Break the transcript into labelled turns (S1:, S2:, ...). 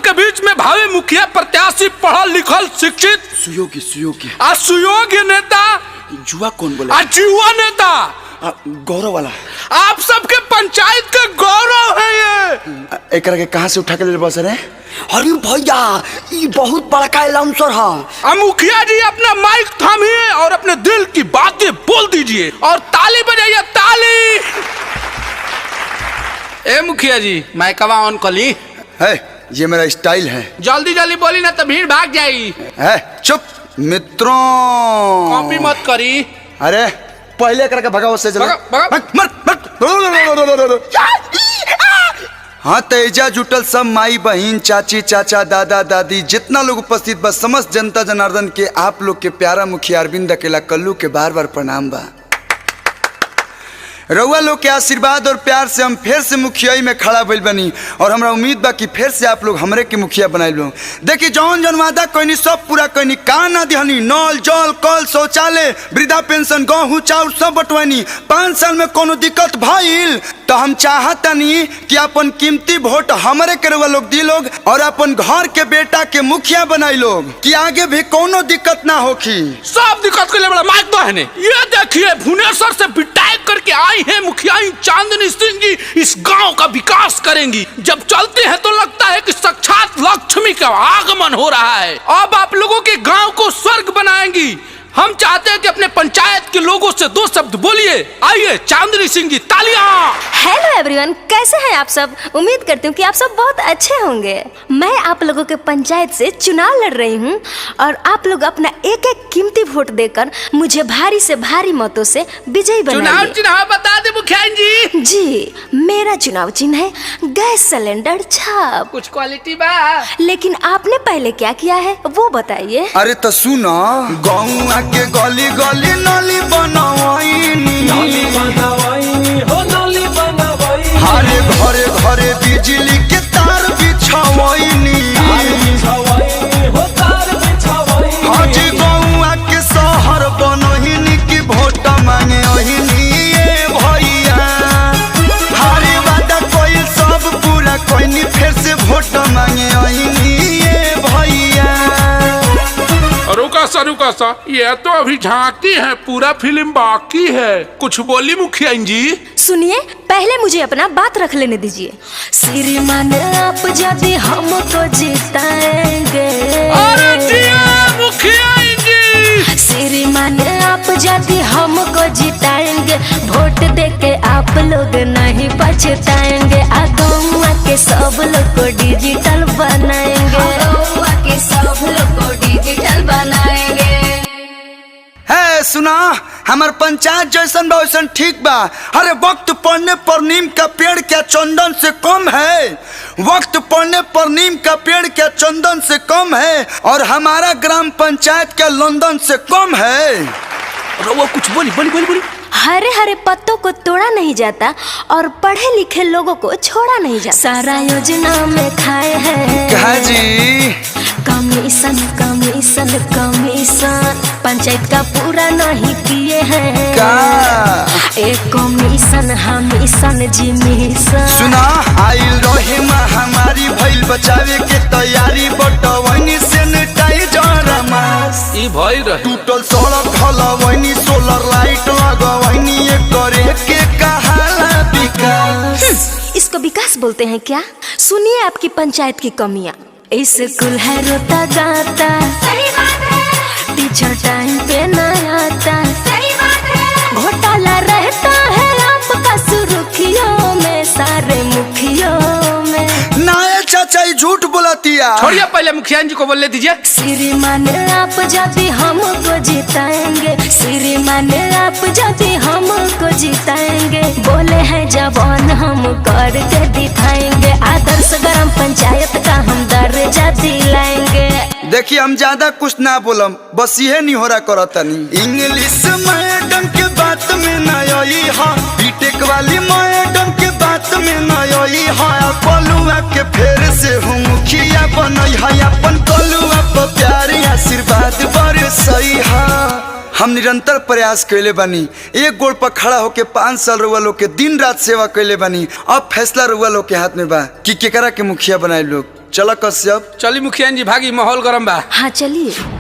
S1: सबके बीच में भावी मुखिया प्रत्याशी, पढ़ा लिखल शिक्षित
S2: सुयोग्य
S1: सुयोग्य नेता।
S2: जुआ कौन बोले?
S1: जुआ नेता,
S2: गौरव वाला।
S1: आप सबके पंचायत का गौरव है ये।
S2: एक के कहाँ से उठा के ले बस रहे? अरे भैया ये बहुत बड़ा अनाउंसर है।
S1: मुखिया जी अपना माइक थामिए और अपने दिल की बातें बोल दीजिए और ताली बजाइए, ताली। ए मुखिया जी माइकवा ऑन कर ली
S2: है, ये मेरा स्टाइल है।
S1: जल्दी जल्दी बोली ना तो भीड़ भाग जाएगी।
S2: है चुप मित्रों,
S1: कॉपी मत करी।
S2: अरे पहले करके भगाओ से चलो। हाँ तेजा जुटल सब माई बहन चाची चाचा दादा दादी जितना लोग उपस्थित बा, समस्त जनता जनार्दन के आप लोग के प्यारा मुखिया अरविंद अकेला कल्लू के बार बार प्रणाम बा। रउआ लोग के आशीर्वाद और प्यार से हम फिर से मुखियाई में खड़ा भइल बनी और हमरा उम्मीद बा कि फिर से आप लोग हमरे के मुखिया बनाई लो। देखिए जौन जौन वादा कइनी सब पूरा कइनी, का ना दिहनी, नल जल कल शौचालय वृद्धा पेंशन गेहूं चाउर सब बंटवानी। 5 साल में कोनो दिक्कत भइल तो हम चाहतनी कि अपन कीमती वोट हमरे के रउआ लोग दी लोग और अपन घर के बेटा के मुखिया बनाई लोग कि आगे भी कोनो दिक्कत ना होखी।
S1: सब दिक्कत के लिए बड़ा माइक तो है ने। ये देखिए भुवनेश्वर से विधायक करके आई है मुखिया चांदनी सिंह जी, इस गांव का विकास करेंगी। जब चलते हैं तो लगता है कि साक्षात लक्ष्मी का आगमन हो रहा है। अब आप लोगों के गांव को स्वर्ग बनाएंगी। हम चाहते हैं कि अपने पंचायत के लोगों से 2 शब्द बोलिए। आइए चांदनी सिंह जी, तालियां।
S3: हेलो एवरीवन, कैसे हैं आप सब? उम्मीद करती हूँ कि आप सब बहुत अच्छे होंगे। मैं आप लोगों के पंचायत से चुनाव लड़ रही हूँ और आप लोग अपना एक एक कीमती वोट देकर मुझे भारी से भारी मतों से विजयी बनाइए।
S1: चुनाव बता दे मुखिया जी।
S3: जी, मेरा चुनाव चिन्ह है गैस सिलेंडर छाप।
S1: कुछ क्वालिटी बा,
S3: लेकिन आपने पहले क्या किया है वो बताइए।
S2: अरे तो सुनो, गाँव के गली गली नली बनवाइनी, हरे घरे घरे बिजली के तार बिछावाइनी। आज गौआ के शहर बनहिनी की वोट मांगे ओहिनी ये भैया। हरे वादा कोई सब पूरा कोई फिर से वोट मांगे ओहिनी ये भैया।
S1: रुका सा, ये तो अभी झांकती है, पूरा फिल्म बाकी है। कुछ बोली मुखिया जी?
S3: सुनिए, पहले मुझे अपना बात रख लेने दीजिए। श्रीमान आप यदि हमको जिताएंगे,
S1: अरे जिया मुखिया जी।
S3: श्रीमान आप यदि हमको जिताएंगे, वोट देके आप लोग नहीं पछताएंगे। गौवा के सब लोग को डिजिटल बनाएंगे, गौवा के सब लोग को डिजिटल बनाएंगे।
S2: है सुना, हमार पंचायत जैसन बा वैसन ठीक बा। अरे वक्त पड़ने पर नीम का पेड़ क्या चंदन से कम है, वक्त पड़ने पर नीम का पेड़ क्या चंदन से कम है और हमारा ग्राम पंचायत क्या लंदन से कम है।
S1: वो कुछ बोली।
S3: हरे हरे पत्तों को तोड़ा नहीं जाता और पढ़े लिखे लोगों को छोड़ा नहीं जाता। सारा योजना में खाए हैं
S2: कहा जी
S3: कमीशन कमीशन कमीशन, पंचायत का पूरा नहीं किए हैं
S2: का
S3: एक कमीशन हमीशन जी मिशन।
S2: सुना, आइल रहे महामारी भइल बचावे के तैयारी, बटवनी सैनिटाइजर मास्क
S1: ई भई रहे।
S2: टूटल सड़क ढलवनी, सोलर लाइट लगवनी, ये करे के कहाला विकास।
S3: इसको विकास बोलते हैं क्या? सुनिए आपकी पंचायत की कमियाँ। स्कूल है रोता गाता, सही बात है। टीचर टाइम पे न आता, सही बात है। घोटाला रहता है आपका सुर्खियों में, सारे मुखियों में।
S2: नाये चाचा झूठ बोलतिया।
S1: छोड़िए, पहले मुखिया जी को बोलने दीजिए।
S3: श्रीमान आप यदि हमको जिताएंगे, श्रीमान आप यदि हमको जिताएंगे, बोले हैं जवान हम करके दिखाएंगे। आदर्श ग्राम पंचायत का हम दर्जा दिलाएंगे।
S2: देखिए हम ज्यादा कुछ ना बोलम, बस ये नहीं हो रहा करतनी। इंग्लिश मैडम के बात में न आई हा, बीटेक वाली मैडम के बात में न आई हा। कलुआ के फेर से हूँ मुखिया बनई है, अपन कलुआ पर प्यार आशीर्वाद बरसई हा। हम निरंतर प्रयास कैले बानी, एक गोड़ पर खड़ा होके 5 साल रउआ लोग के दिन रात सेवा कैले बानी। अब फैसला रउआ लोग के हाथ में बा कि केकरा के मुखिया बनाए लोग। चल कश्यप।
S1: चली मुखिया जी भागी, माहौल गरम बा।
S3: हाँ चलिए।